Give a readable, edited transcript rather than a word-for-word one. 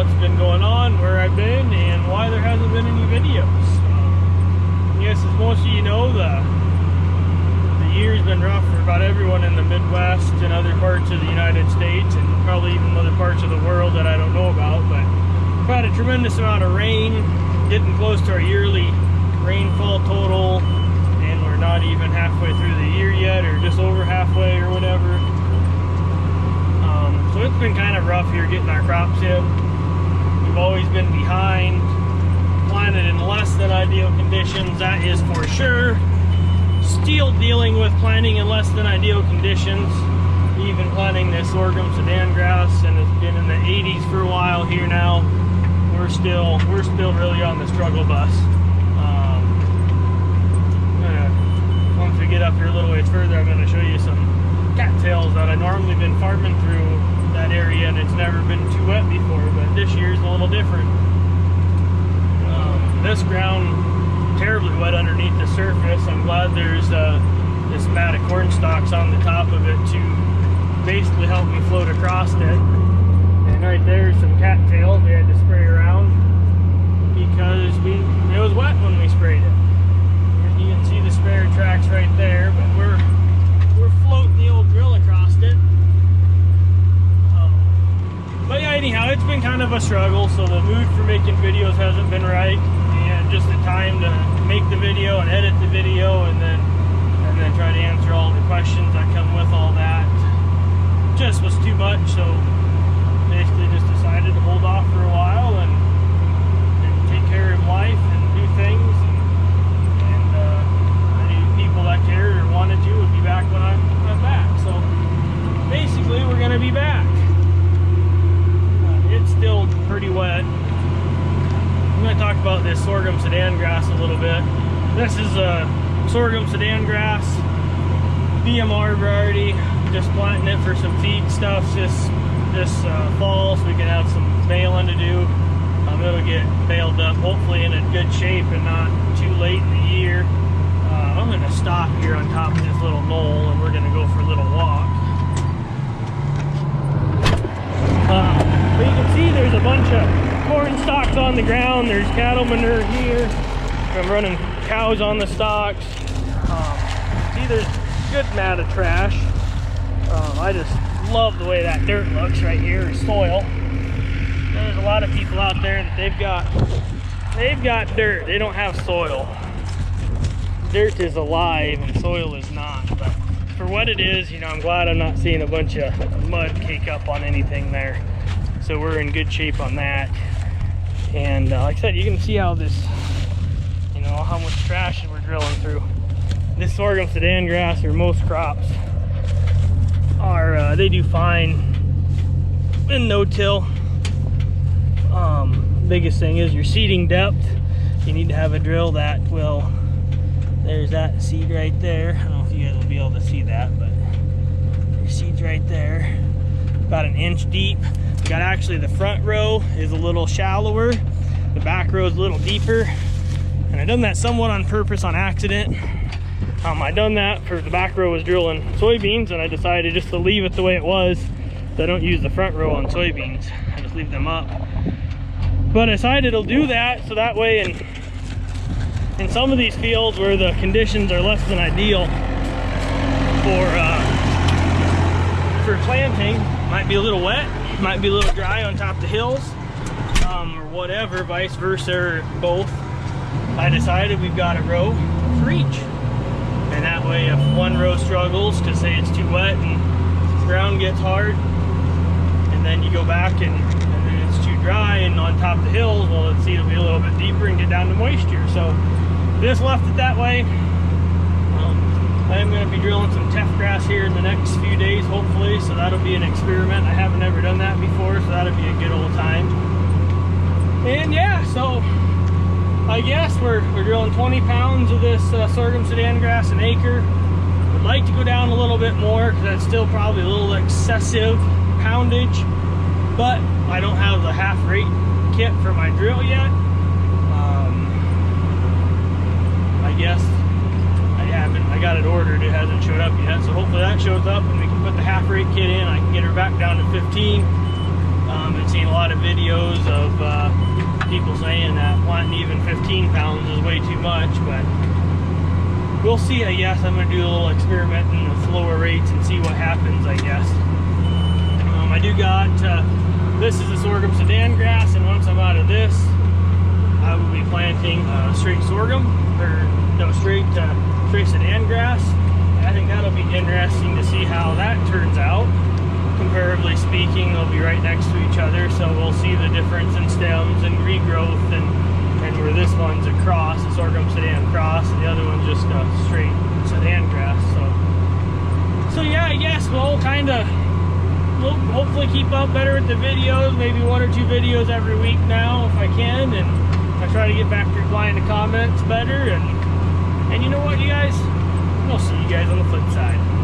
what's been going on, where I've been, and why there hasn't been any videos. Yes, as most of you know, the year's been rough for about everyone in the Midwest and other parts of the United States, and probably even other parts of the world that I don't know about. But we've had a tremendous amount of rain, getting close to our yearly rainfall total, and we're not even halfway through the year yet, or just over halfway or whatever. So it's been kind of rough here getting our crops in. We've always been behind, planted in less than ideal conditions, that is for sure. Still dealing with planting in less than ideal conditions, even planting this sorghum sudan grass, and it's been in the 80s for a while here now. We're still really on the struggle bus. Once we get up here a little ways further, I'm going to show you some cattails that I've normally been farming through that area, and it's never been too wet before, but this year's a little different. This ground terribly wet underneath the surface. I'm glad there's this mat of corn stalks on the top of it to basically help me float across it. And right there's some cattails we had to spray around because it was wet when we sprayed it. You can see the spare tracks right there, but we're floating the old drill across it. But yeah, anyhow, it's been kind of a struggle, so the mood for making videos hasn't been right, and just the time to make the video and edit the video and then try to answer all the questions that come with all that just was too much. So basically just decided to hold off for a while and take care of life and do things, and any people that cared or wanted to would be back when I'm back. So basically we're going to be back. It's still pretty wet. I'm going to talk about this sorghum sudan grass a little bit. This is a sorghum sudan grass, VMR variety. Just planting it for some feed stuff this fall, so we can have some baling to do. It'll get baled up, hopefully in a good shape and not too late in the year. I'm going to stop here on top of this little knoll, and we're going to go for a little walk. But you can see there's a bunch of corn stalks on the ground. There's cattle manure here. I'm running cows on the stalks. See, there's a good amount of trash. I just love the way that dirt looks right here, soil. There's a lot of people out there that they've got dirt. They don't have soil. Dirt is alive and soil is not. But for what it is, you know, I'm glad I'm not seeing a bunch of mud cake up on anything there. So we're in good shape on that. And like I said, you can see how this, you know, how much trash we're drilling through. This sorghum sudan grass, or most crops, are they do fine in no-till. Biggest thing is your seeding depth. You need to have a drill that will, there's that seed right there. I don't know if you guys will be able to see that, but your seed's right there, about an inch deep. We got actually the front row is a little shallower, the back row is a little deeper, and I done that somewhat on purpose on accident. I done that for the back row was drilling soybeans, and I decided just to leave it the way it was. So I don't use the front row on soybeans, I just leave them up. But I decided it'll do that, so that way in some of these fields where the conditions are less than ideal for planting, might be a little wet, might be a little dry on top of the hills, or whatever, vice versa, or both. I decided we've got a row for each. And that way, if one row struggles, because say it's too wet and the ground gets hard, and then you go back and then it's too dry and on top of the hills, well, the seed will be a little bit deeper and get down to moisture. So just left it that way. I am going to be drilling some teff grass here in the next few days, hopefully, so that'll be an experiment. I haven't ever done that before, so that'll be a good old time. And yeah, so I guess we're drilling 20 pounds of this sorghum sudan grass an acre. Would like to go down a little bit more because that's still probably a little excessive poundage, but I don't have the half rate kit for my drill yet. I guess I got it ordered, it hasn't showed up yet, so hopefully that shows up and we can put the half rate kit in. I can get her back down to 15 I've seen a lot of videos of people saying that planting even 15 pounds is way too much, but we'll see, I guess. I'm going to do a little experimenting with lower rates and see what happens, I guess. I do got, this is a sorghum sudan grass, and once I'm out of this, I will be planting straight sorghum, or no, straight sudan grass. I think that'll be interesting to see how that turns out. Comparatively speaking, they'll be right next to each other, so we'll see the difference in stems and regrowth, and where this one's a cross, a sorghum sudan cross, and the other one's just a straight sudan grass. So yeah, I guess we'll hopefully keep up better with the videos, maybe 1 or 2 videos every week now if I can, and I try to get back to replying to comments better, and you know what, you guys, I'll see you guys on the flip side.